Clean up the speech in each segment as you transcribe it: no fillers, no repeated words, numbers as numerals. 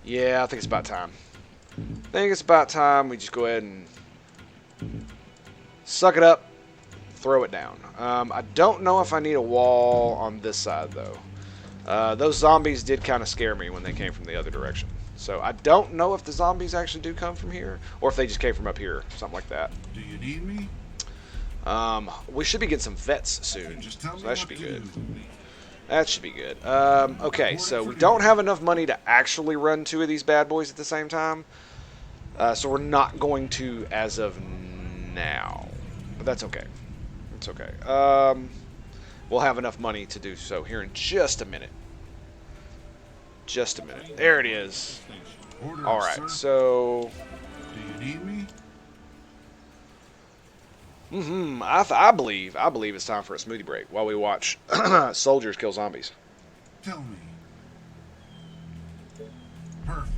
Yeah, I think it's about time. I think it's about time we just go ahead and suck it up, throw it down. I don't know if I need a wall on this side, though. Those zombies did kind of scare me when they came from the other direction. So I don't know if the zombies actually do come from here, or if they just came from up here, something like that. Do you need me? We should be getting some vets soon, so that should be good. That should be good. Okay, so we don't have enough money to actually run 2 of these bad boys at the same time. So we're not going to as of now. But that's okay. It's okay. We'll have enough money to do so here in just a minute. Just a minute. There it is. Alright, so... Do you need me? I believe it's time for a smoothie break while we watch soldiers kill zombies. Tell me. Perfect.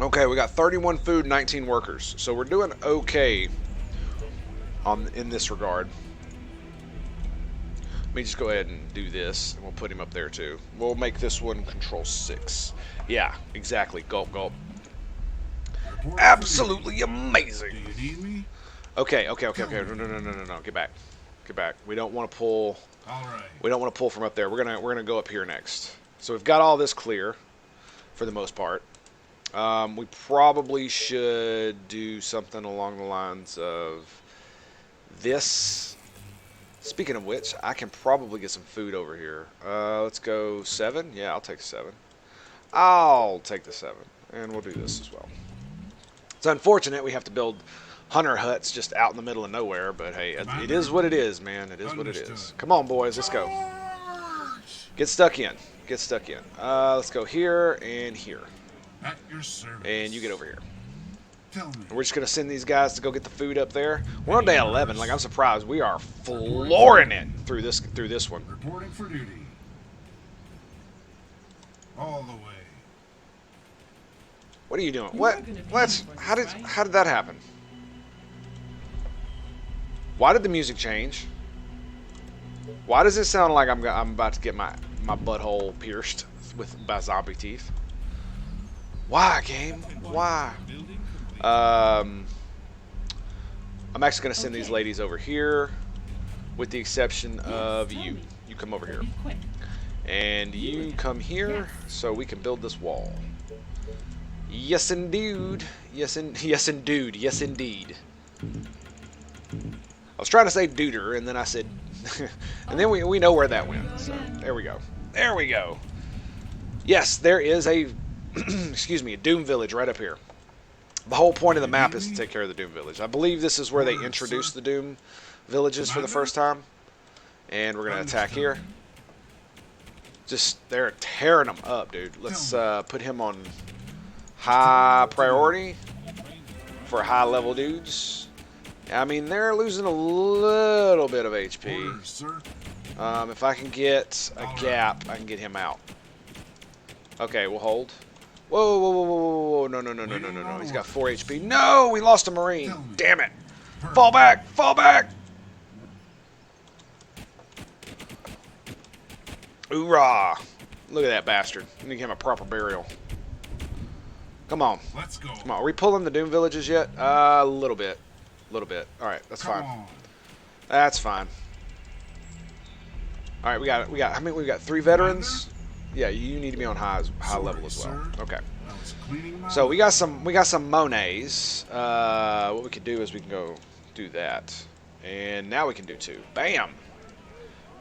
Okay, we got 31 food, 19 workers. So we're doing okay in this regard. Let me just go ahead and do this, and we'll put him up there too. We'll make this one control 6. Yeah, exactly. Gulp, gulp. Absolutely amazing. Do you need me? Okay. No. Get back. Get back. We don't want to pull. All right. We don't want to pull from up there. We're gonna go up here next. So we've got all this clear, for the most part. We probably should do something along the lines of this. Speaking of which, I can probably get some food over here. Let's go 7. Yeah, I'll take 7. I'll take the 7, and we'll do this as well. It's unfortunate we have to build hunter huts just out in the middle of nowhere, but hey, it is what it is, man. It is what it is. Come on, boys, let's go. Get stuck in. Get stuck in. Let's go here and here. At your service. And you get over here. Tell me. We're just going to send these guys to go get the food up there. We're on day 11. Like, I'm surprised. We are flooring it through this one. Reporting for duty. All the way. What are you doing? What? How did that happen? Why did the music change? Why does it sound like I'm about to get my butthole pierced by zombie teeth? Why, game? Why? I'm actually gonna send these ladies over here, with the exception of you. You come over here, and you come here, so we can build this wall. Yes, indeed. Yes, indeed. Yes, indeed. I was trying to say duder, and then I said, and then we know where that went. So there we go. There we go. Yes, there is a, excuse me, a Doom Village right up here. The whole point of the map is to take care of the Doom Village. I believe this is where they introduced the Doom Villages for the first time, and we're gonna attack here. Just they're tearing them up, dude. Let's put him on high priority for high level dudes. I mean, they're losing a little bit of HP. If I can get a gap, I can get him out. Okay, we'll hold. Whoa. No. He's got 4 HP. No, we lost a Marine. Damn it. Fall back. Fall back. Hoorah. Look at that bastard. We need him a proper burial. Come on. Let's go. Come on. Are we pulling the Doom Villages yet? A little bit. A little bit. All right, that's fine. That's fine. All right, we got. How many? We got 3 veterans. Yeah, you need to be on high level as well. Okay. So we got some Monets. What we could do is we can go do that, and now we can do 2. Bam.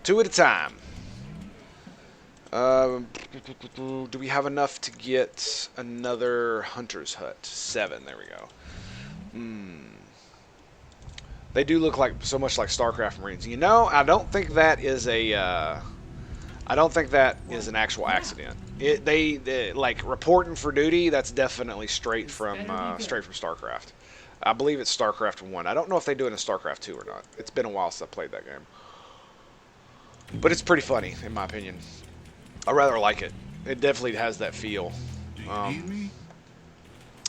2 at a time. Do we have enough to get another hunter's hut? 7. There we go. They do look like so much like StarCraft Marines. You know, I don't think that is a. I don't think that is an actual accident. They like reporting for duty. That's definitely straight from StarCraft. I believe it's StarCraft 1. I don't know if they do it in StarCraft 2 or not. It's been a while since I played that game. But it's pretty funny, in my opinion. I rather like it. It definitely has that feel.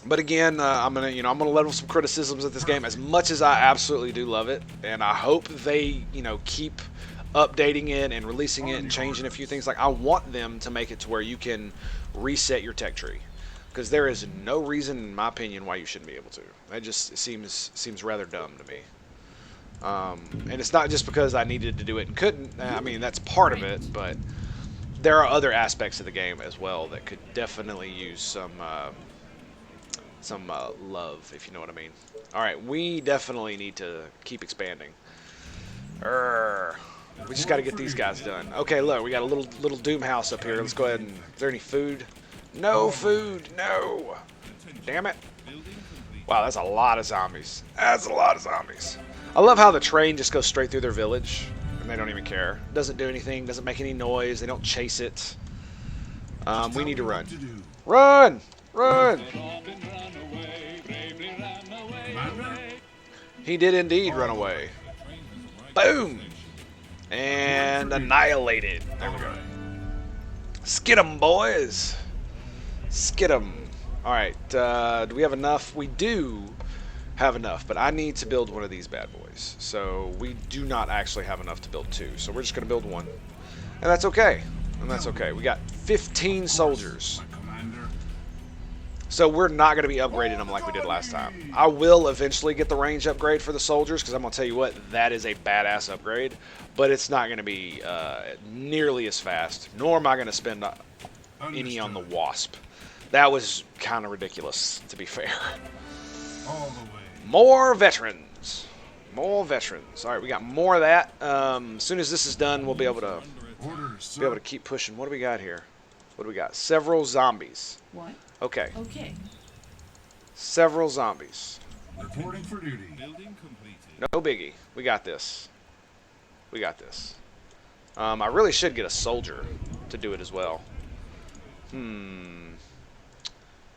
But again, I'm gonna level some criticisms at this game as much as I absolutely do love it, and I hope they keep updating it and releasing it and changing a few things. Like, I want them to make it to where you can reset your tech tree, because there is no reason, in my opinion, why you shouldn't be able to. That just seems rather dumb to me. And it's not just because I needed to do it and couldn't. I mean, that's part of it, but there are other aspects of the game as well that could definitely use some love, if you know what I mean. All right, we definitely need to keep expanding. We just got to get these guys done. Okay, look, we got a little doom house up here. Let's go ahead and... Is there any food? No food. No. Damn it. Wow, that's a lot of zombies. That's a lot of zombies. I love how the train just goes straight through their village, and they don't even care. Doesn't do anything. Doesn't make any noise. They don't chase it. We need to run. Run! Run! He did indeed run away. Boom! And annihilated. There we go. Skid 'em, boys. Skid 'em. Alright, do we have enough? We do have enough, but I need to build one of these bad boys. So we do not actually have enough to build two. So we're just going to build one. And that's okay. And that's okay. We got 15 soldiers. So we're not going to be upgrading them like we did last time. I will eventually get the range upgrade for the soldiers, because I'm going to tell you what, that is a badass upgrade. But it's not going to be nearly as fast, nor am I going to spend any on the wasp. That was kind of ridiculous, to be fair. All the way. More veterans. More veterans. All right, we got more of that. As soon as this is done, we'll be able to keep pushing. What do we got here? What do we got? Several zombies. What? Okay. Okay. Several zombies. Reporting for duty. No biggie. We got this. We got this. I really should get a soldier to do it as well.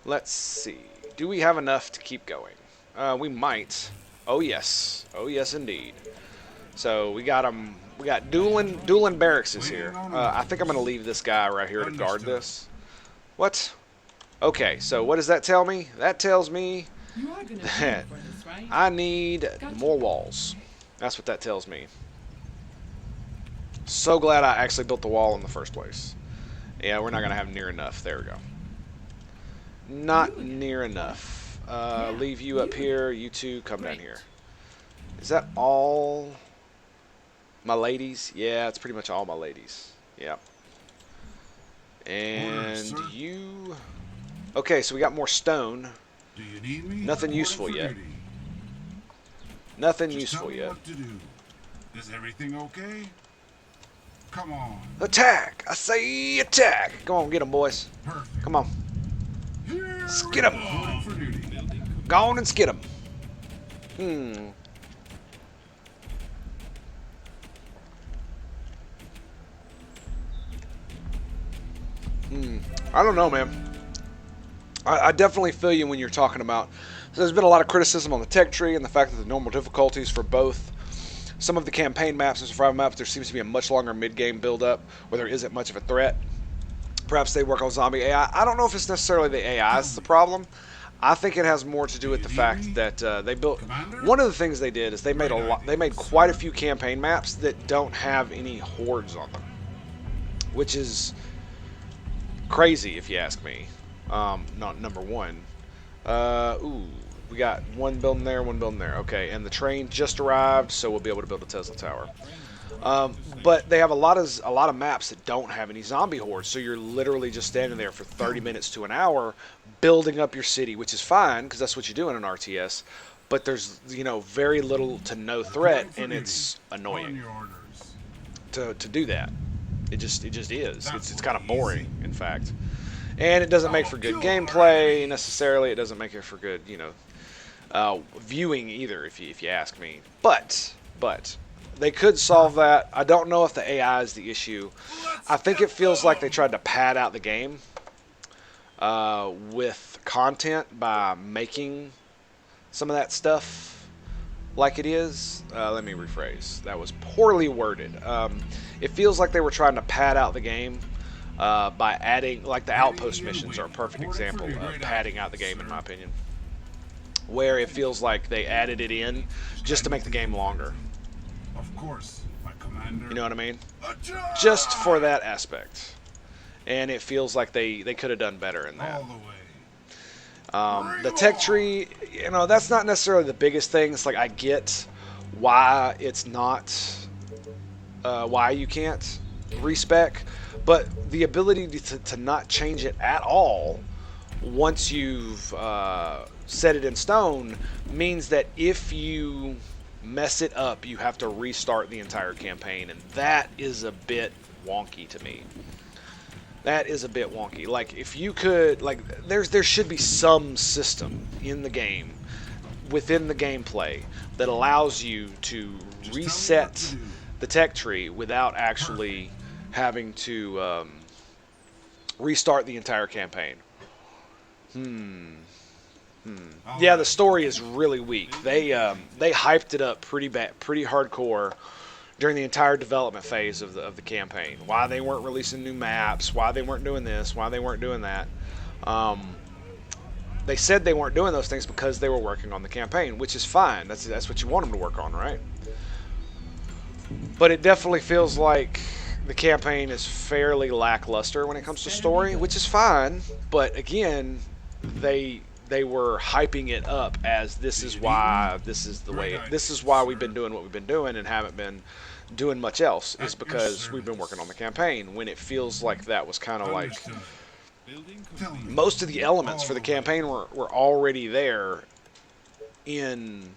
Let's see. Do we have enough to keep going? We might. Oh yes. Oh yes indeed. So we got them. We got dueling barracks is here. I think I'm gonna leave this guy right here to guard this. What? Okay, so what does that tell me? That tells me You are gonna that for this, right? I need more walls. That's what that tells me. So glad I actually built the wall in the first place. Yeah, we're not gonna have near enough. There we go. Not near enough. Leave you up here. You two come down here. Is that all my ladies? Yeah, it's pretty much all my ladies. Yeah. And you... Okay, so we got more stone. Do you need me? Nothing useful yet. Nothing useful yet. What to do. Is everything okay? Come on. Attack! I say attack! Go on, get them, boys. Perfect. Come on. Skid 'em. Reporting for duty. Go on and skid them. I don't know, man. I definitely feel you when you're talking about... So there's been a lot of criticism on the tech tree and the fact that the normal difficulties for both some of the campaign maps and survival maps, there seems to be a much longer mid-game build-up where there isn't much of a threat. Perhaps they work on zombie AI. I don't know if it's necessarily the AI that's the problem. I think it has more to do with the fact that they built... One of the things they did is they made quite a few campaign maps that don't have any hordes on them, which is crazy if you ask me. Not number one. We got one building there, one building there. Okay, and the train just arrived, so we'll be able to build a Tesla tower. But they have a lot of maps that don't have any zombie hordes, so you're literally just standing there for 30 minutes to an hour building up your city, which is fine because that's what you do in an RTS. But there's very little to no threat, and it's annoying to do that. It just is. It's kind of boring, in fact, and it doesn't make for good gameplay necessarily. It doesn't make it for good viewing either, if you ask me. But they could solve that. I don't know if the AI is the issue. I think it feels like they tried to pad out the game with content by making some of that stuff like it is. Let me rephrase. That was poorly worded. It feels like they were trying to pad out the game by adding, like the outpost missions are a perfect example of padding out the game, in my opinion. Where it feels like they added it in just to make the game longer. Of course, my commander. Commander. You know what I mean? Just for Attack! that aspect. And it feels like they could have done better in that. All the way. The tech tree, you know, that's not necessarily the biggest thing. It's like I get why it's not, why you can't respec, but the ability to not change it at all once you've set it in stone means that if you mess it up, you have to restart the entire campaign, and that is a bit wonky to me. That is a bit wonky. Like, if you could, like, there should be some system in the game, within the gameplay, that allows you to reset the tech tree without actually having to restart the entire campaign. Yeah, the story is really weak. They hyped it up pretty hardcore during the entire development phase of the campaign. Why they weren't releasing new maps, why they weren't doing this, why they weren't doing that. They said they weren't doing those things because they were working on the campaign, which is fine. That's what you want them to work on, right? But it definitely feels like the campaign is fairly lackluster when it comes to story, which is fine. But again, they were hyping it up as this is why we've been doing what we've been doing and haven't been doing much else, is because we've been working on the campaign, when it feels like that was kind of like most of the elements for the campaign were already there in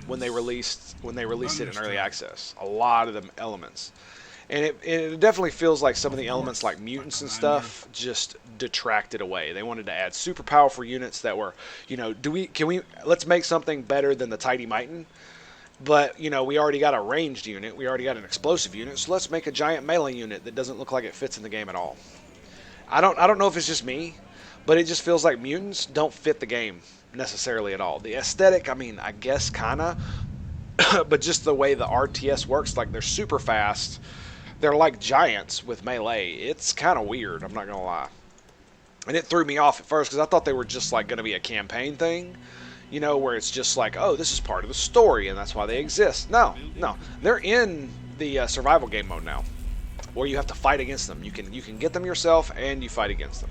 when they released it in early access. A lot of the elements. And it definitely feels like some of the elements, like mutants and stuff, just detracted away. They wanted to add super powerful units that were, you know, let's make something better than the Tidy Mightin. But, you know, we already got a ranged unit, we already got an explosive unit, so let's make a giant melee unit that doesn't look like it fits in the game at all. I don't know if it's just me, but it just feels like mutants don't fit the game necessarily at all. The aesthetic, I mean, I guess kinda, but just the way the RTS works, like they're super fast. They're like giants with melee. It's kind of weird, I'm not going to lie. And it threw me off at first because I thought they were just like going to be a campaign thing. You know, where it's just like, oh, this is part of the story and that's why they exist. No. They're in the survival game mode now, where you have to fight against them. You can get them yourself and you fight against them.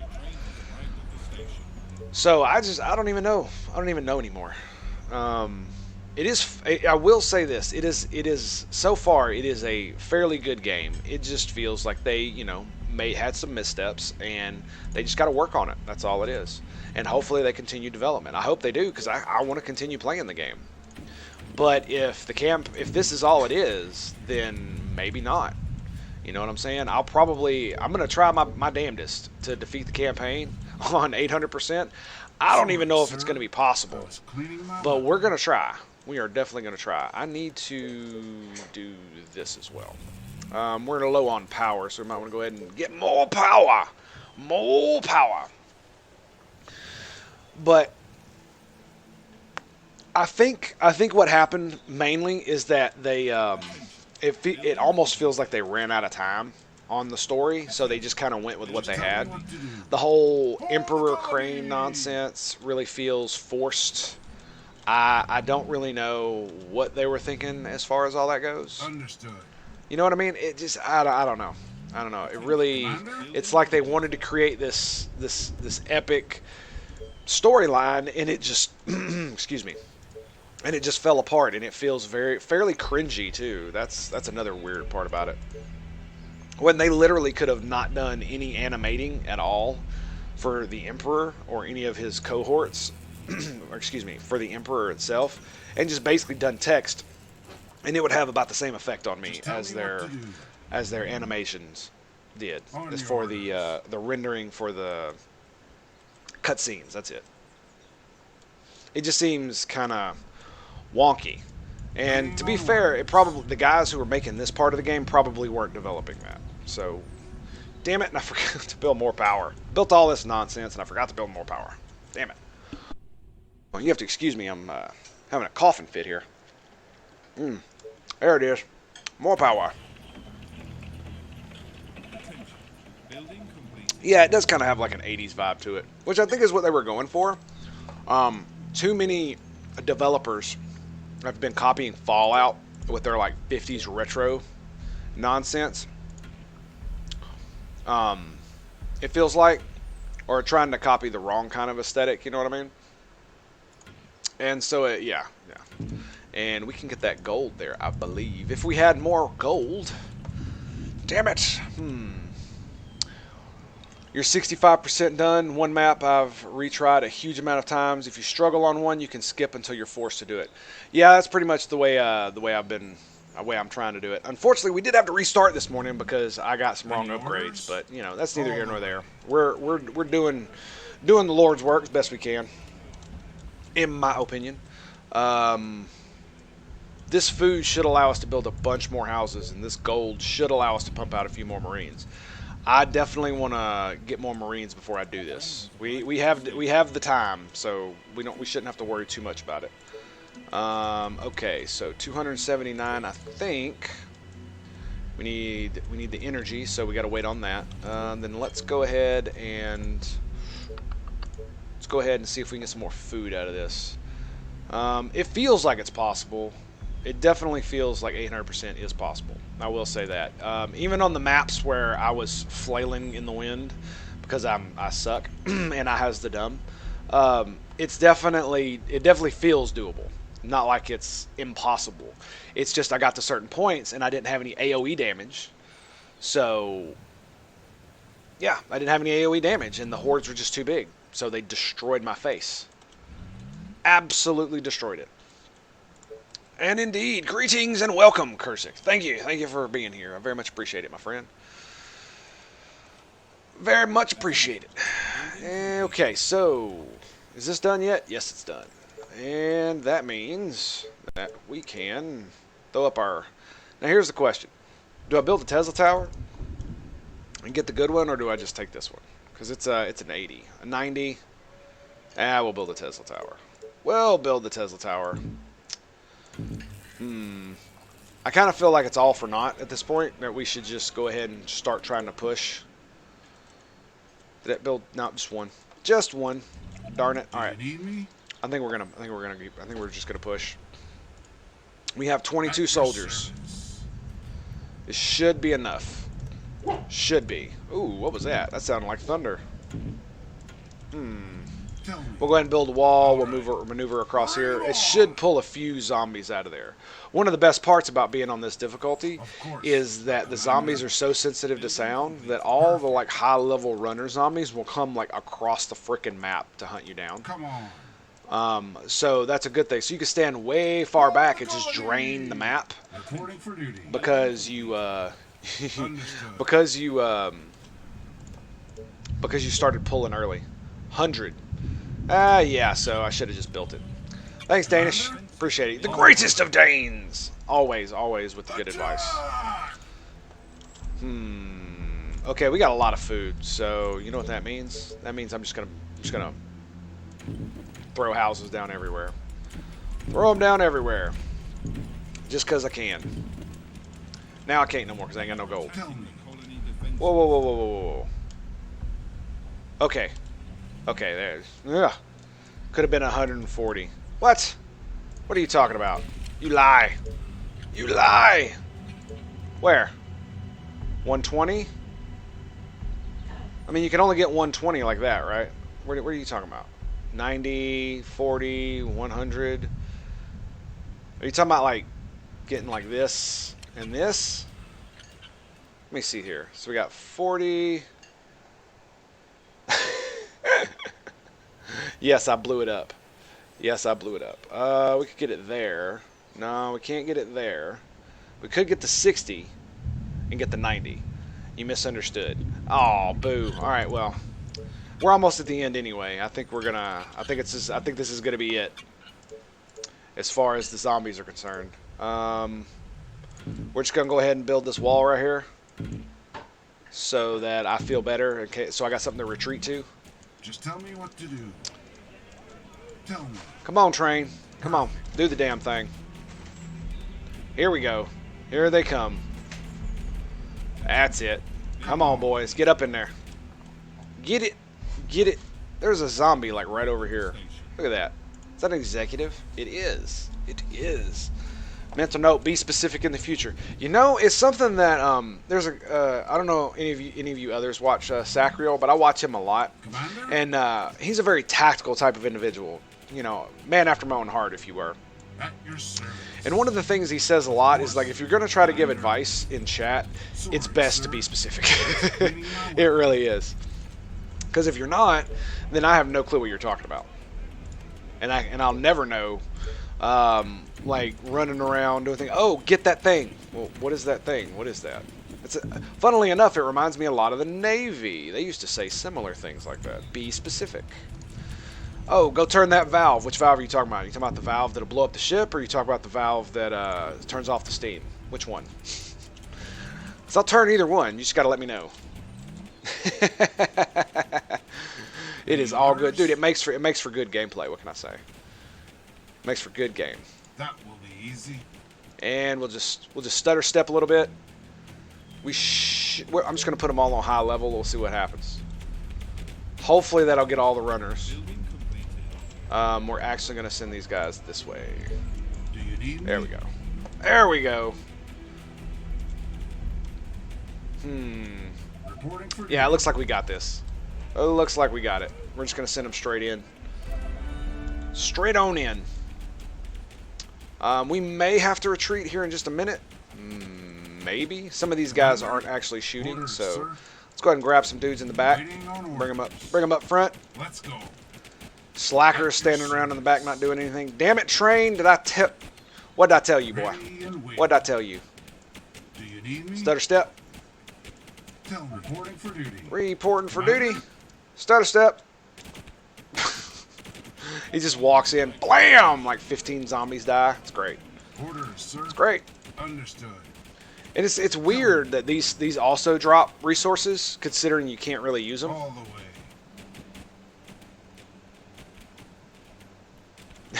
So I don't even know. I don't even know anymore. I will say this. It is so far it is a fairly good game. It just feels like they, you know, had some missteps and they just got to work on it. That's all it is. And hopefully they continue development. I hope they do, because I want to continue playing the game. But if this is all it is, then maybe not. You know what I'm saying? I'm going to try my damnedest to defeat the campaign on 800%. I don't even know if it's going to be possible, but we're going to try. We are definitely going to try. I need to do this as well. We're low on power, so we might want to go ahead and get more power. More power. But I think what happened mainly is that they it almost feels like they ran out of time on the story, so they just kind of went with what they had. The whole Emperor Crane nonsense really feels forced. I don't really know what they were thinking as far as all that goes. Understood. You know what I mean? It just I don't know. I don't know. It really, it's like they wanted to create this epic storyline, and it just excuse me, and it just fell apart, and it feels fairly cringy too. That's another weird part about it. When they literally could have not done any animating at all for the Emperor or any of his cohorts, or excuse me, for the Emperor itself, and just basically done text, and it would have about the same effect on me as their animations did. As for the rendering for the cutscenes, that's it. It just seems kind of wonky. And to be fair, the guys who were making this part of the game probably weren't developing that. So, damn it, and I forgot to build more power. Built all this nonsense, and I forgot to build more power. Damn it. Well, you have to excuse me, I'm having a coughing fit here. There it is. More power. Yeah, it does kind of have like an 80s vibe to it, which I think is what they were going for. Too many developers have been copying Fallout with their like 50s retro nonsense. It feels like, or trying to copy the wrong kind of aesthetic. You know what I mean? And so, yeah. And we can get that gold there, I believe. If we had more gold. Damn it. You're 65% done. One map I've retried a huge amount of times. If you struggle on one, you can skip until you're forced to do it. Yeah, that's pretty much the way I'm trying to do it. Unfortunately, we did have to restart this morning because I got some wrong upgrades. But you know, that's neither here nor there. We're doing the Lord's work as best we can, in my opinion. This food should allow us to build a bunch more houses, and this gold should allow us to pump out a few more Marines. I definitely want to get more Marines before I do this. We have the time, so we shouldn't have to worry too much about it. Okay, so 279. I think we need the energy, so we got to wait on that. Then let's go ahead and see if we can get some more food out of this. It feels like it's possible. It definitely feels like 800% is possible. I will say that. Even on the maps where I was flailing in the wind because I suck and I has the dumb, it definitely feels doable. Not like it's impossible. It's just I got to certain points and I didn't have any AoE damage. So yeah, I didn't have any AoE damage and the hordes were just too big. So they destroyed my face. Absolutely destroyed it. And indeed, greetings and welcome, Kursik. Thank you for being here. I very much appreciate it, my friend. Very much appreciate it. Okay, so is this done yet? Yes, it's done. And that means that we can throw up our... Now here's the question. Do I build a Tesla tower and get the good one, or do I just take this one? Because it's an 80. A 90. We'll build a Tesla tower. We'll build the Tesla tower. I kind of feel like it's all for naught at this point. That we should just go ahead and start trying to push. Did that build? No, just one. Just one. Darn it! All right. I think we're just gonna push. We have 22 soldiers. It should be enough. Should be. Ooh, what was that? That sounded like thunder. We'll go ahead and build a wall. We'll maneuver across here. It should pull a few zombies out of there. One of the best parts about being on this difficulty is that the zombies are so sensitive to sound that all the like high-level runner zombies will come like across the frickin' map to hunt you down. Come on. So that's a good thing. So you can stand way far back and just drain the map because you because you started pulling early. 100. Yeah, so I should have just built it. Thanks, Danish. Appreciate it. The greatest of Danes! Always with the good advice. Okay, we got a lot of food, so you know what that means? That means I'm just gonna throw houses down everywhere. Throw them down everywhere. Just because I can. Now I can't no more because I ain't got no gold. Whoa. Okay. Okay, there's... Ugh. Could have been 140. What? What are you talking about? You lie. You lie! Where? 120? I mean, you can only get 120 like that, right? What are you talking about? 90, 40, 100? Are you talking about, like, getting like this and this? Let me see here. So we got 40... Yes, I blew it up. Yes, I blew it up. We could get it there. No, we can't get it there. We could get the 60 and get the 90. You misunderstood. Oh, boo. All right, well, we're almost at the end anyway. I think I think this is gonna be it as far as the zombies are concerned. We're just gonna go ahead and build this wall right here so that I feel better. Okay, so I got something to retreat to. Just tell me what to do. Tell me. Come on, train. Come on. Do the damn thing. Here we go. Here they come. That's it. Come on, boys. Get up in there. Get it. Get it. There's a zombie, like, right over here. Look at that. Is that an executive? It is. It is. Mental note: be specific in the future. You know, it's something that there's a I don't know any of you others watch Sacriel, but I watch him a lot, Commander? and he's a very tactical type of individual. You know, man after my own heart, if you were. At your service. And one of the things he says a lot is like, if you're gonna try to give advice in chat, it's best to be specific. It really is, because if you're not, then I have no clue what you're talking about, and I'll never know. Like running around doing things. Oh, get that thing. Well, what is that thing? What is that? Funnily enough, it reminds me a lot of the Navy. They used to say similar things like that. Be specific. Oh, go turn that valve. Which valve are you talking about? Are you talking about the valve that'll blow up the ship, or are you talking about the valve that turns off the steam? Which one? So I'll turn either one. You just got to let me know. It is all good, dude. It makes for good gameplay. What can I say? Makes for good game. That will be easy. And we'll just stutter step a little bit. I'm just gonna put them all on high level. We'll see what happens. Hopefully that'll get all the runners. We're actually gonna send these guys this way. Do you need me? There we go. There we go. Reporting for Yeah, it looks like we got this. It looks like we got it. We're just gonna send them straight in. Straight on in. We may have to retreat here in just a minute. Maybe. Some of these guys aren't actually shooting, so let's go ahead and grab some dudes in the back. Bring them up. Bring them up front. Let's go. Slackers standing around in the back not doing anything. Damn it, train! What did I tell you, boy? What did I tell you? Do you need me? Stutter step. Tell reporting for duty. Reporting for duty. Stutter step. He just walks in, blam! Like 15 zombies die. It's great. Orders, sir. It's great. Understood. And it's weird that these also drop resources, considering you can't really use them. All the way.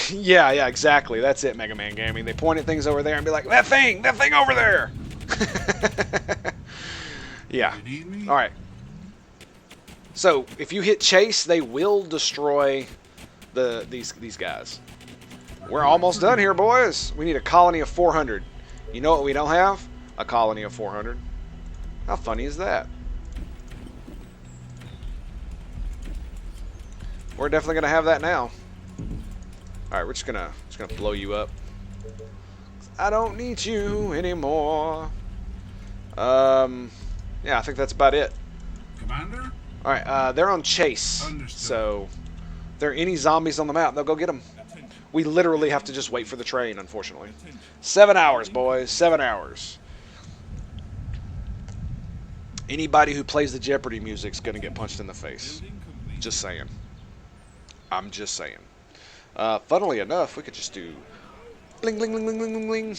Yeah, exactly. That's it, Mega Man Gaming. They point at things over there and be like, that thing over there. Yeah. You need me? All right. So if you hit chase, they will destroy these guys. We're almost done here, boys. We need a colony of 400. You know what we don't have? A colony of 400. How funny is that? We're definitely gonna have that now. All right, we're just gonna blow you up. I don't need you anymore. Yeah, I think that's about it. Commander? All right, they're on chase. Understood. So if there are any zombies on the map, they'll go get them. We literally have to just wait for the train, unfortunately. 7 hours, boys. 7 hours. Anybody who plays the Jeopardy music's gonna get punched in the face. Just saying. I'm just saying. Funnily enough, we could just do bling bling bling bling bling bling bling.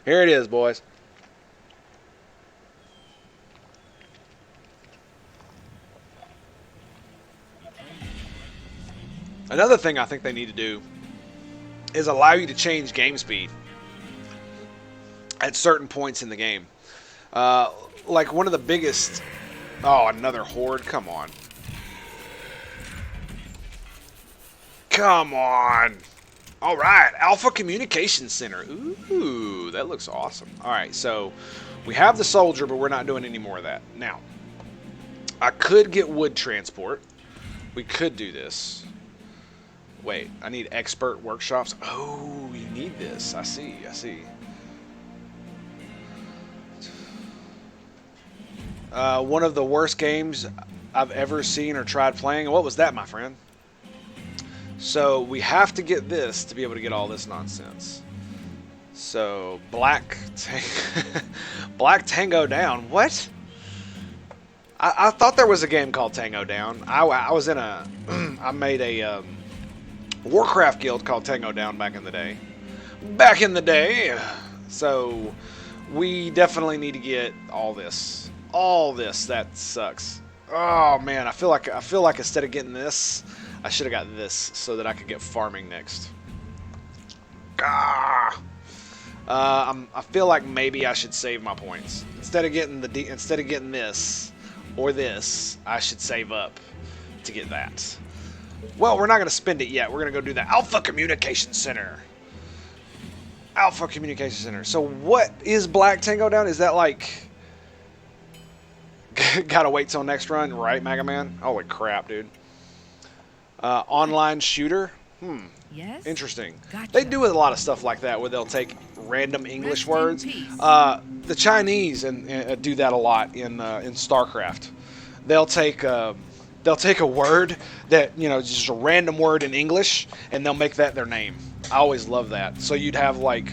Here it is, boys. Another thing I think they need to do is allow you to change game speed at certain points in the game. Like one of the biggest... Oh, another horde? Come on. Come on. All right, Alpha Communications Center. Ooh, that looks awesome. All right, so we have the soldier, but we're not doing any more of that. Now, I could get wood transport. We could do this. Wait, I need expert workshops. Oh, you need this. I see, I see. One of the worst games I've ever seen or tried playing. What was that, my friend? So we have to get this to be able to get all this nonsense. So Black Tango Down. What? I thought there was a game called Tango Down. I was in a I made a Warcraft guild called Tango Down back in the day. Back in the day. So we definitely need to get all this. All this. That sucks. Oh man, I feel like instead of getting this, I should have got this so that I could get farming next. I feel like maybe I should save my points instead of getting this or this. I should save up to get that. Well, we're not going to spend it yet. We're going to go do the Alpha Communication Center. Alpha Communication Center. So what is Black Tango down? Is that like... Gotta wait till next run, right, Mega Man? Holy crap, dude. Online shooter? Yes. Interesting. Gotcha. They do a lot of stuff like that where they'll take random English words. The Chinese do that a lot in StarCraft. They'll take a word that, you know, just a random word in English, and they'll make that their name. I always love that. So you'd have like,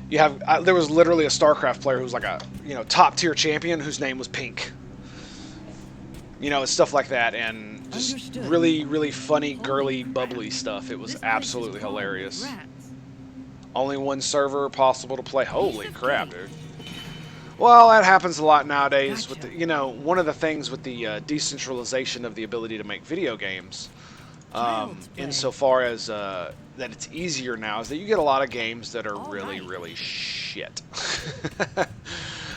there was literally a StarCraft player who was like a, you know, top tier champion whose name was Pink. You know, it's stuff like that, and just Understood. really, really funny, girly, bubbly stuff. It was This place absolutely is called hilarious. Rats. Only one server possible to play. Holy crap, dude. Well, that happens a lot nowadays. With the, you know, one of the things with the decentralization of the ability to make video games, insofar as that it's easier now, is that you get a lot of games that are really, really shit.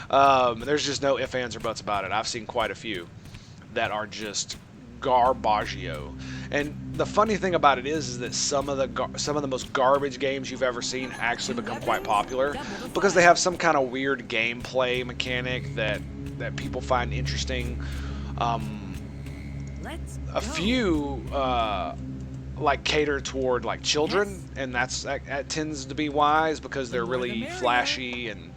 There's just no ifs, ands, or buts about it. I've seen quite a few that are just garbaggio. And the funny thing about it is that some of the most garbage games you've ever seen actually become quite popular because they have some kind of weird gameplay mechanic that people find interesting. A few like cater toward like children, and that tends to be wise because they're really flashy and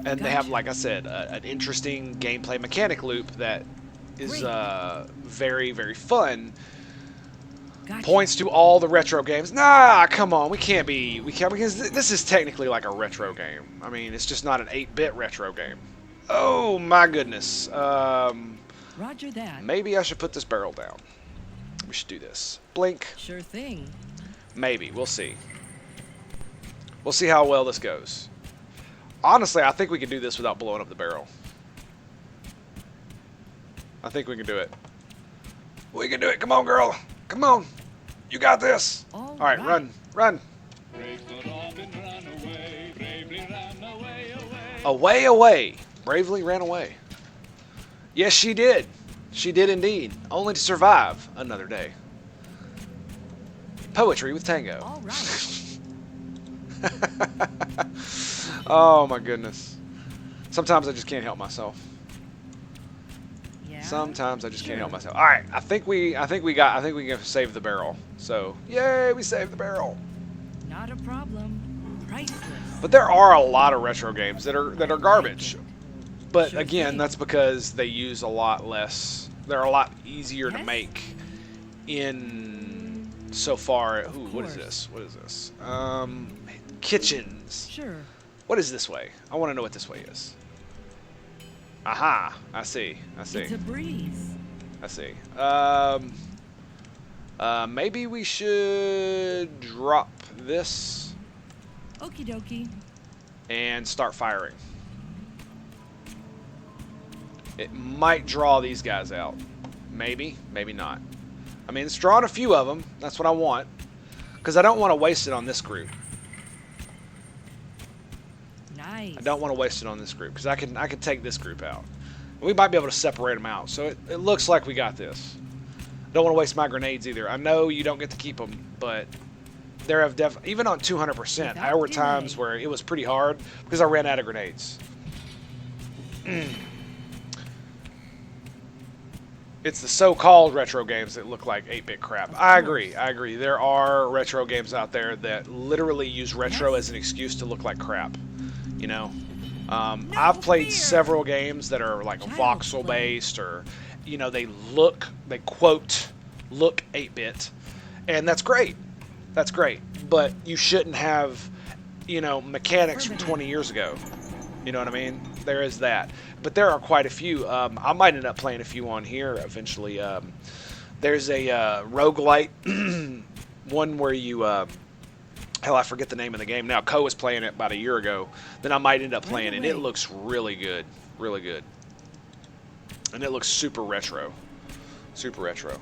they have, like I said, an interesting gameplay mechanic loop that is very, very fun. Gotcha. Points to all the retro games. Nah, come on, we can't because this is technically like a retro game. I mean, it's just not an 8-bit retro game. Oh my goodness. Roger that. Maybe I should put this barrel down. We should do this. Blink. Sure thing. Maybe. We'll see. We'll see how well this goes. Honestly, I think we can do this without blowing up the barrel. I think we can do it. We can do it. Come on, girl. Come on. You got this. All right, run. Run. Away, away. Bravely ran away. Yes, she did. She did indeed. Only to survive another day. Poetry with Tango. All right. Oh my goodness. Sometimes I just can't help myself. Yeah. Sometimes I just can't help myself. All right, I think we can save the barrel. So, yay, we saved the barrel. Not a problem. Priceless. But there are a lot of retro games that are garbage. But Sure again, thing. that's because they use a lot less. They're a lot easier to Yes. make in so far. Ooh, what is course. this? What is this? Kitchens. Sure. What is this way? I want to know what this way is. Aha! I see. I see. It's a breeze. I see. Maybe we should drop this Okie dokie. and start firing. It might draw these guys out. Maybe, maybe not. I mean, it's drawing a few of them. That's what I want. Because I don't want to waste it on this group. Nice. I don't want to waste it on this group because I can take this group out. We might be able to separate them out. So it looks like we got this. Don't want to waste my grenades either. I know you don't get to keep them, but there have even on 200%, there were times where it was pretty hard because I ran out of grenades. It's the so-called retro games that look like 8-bit crap. I agree. I agree. There are retro games out there that literally use retro as an excuse to look like crap. You know, I've played several games that are like voxel-based, or you know, they quote look 8-bit, and that's great. That's great. But you shouldn't have, you know, mechanics from 20 years ago. You know what I mean? There is that. But there are quite a few. I might end up playing a few on here eventually. There's a roguelite one where you... hell, I forget the name of the game now. Co was playing it about a year ago. Then I might end up playing it. And it looks really good. Really good. And it looks super retro. Super retro.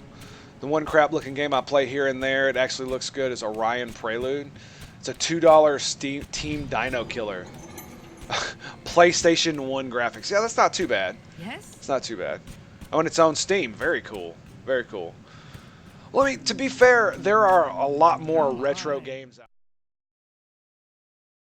The one crap-looking game I play here and there, it actually looks good, is Orion Prelude. It's a $2 Steam Team Dino Killer. PlayStation 1 graphics. Yeah, that's not too bad. Yes. It's not too bad. Oh, and its own Steam. Very cool. Very cool. Well, I mean, to be fair, there are a lot more retro games out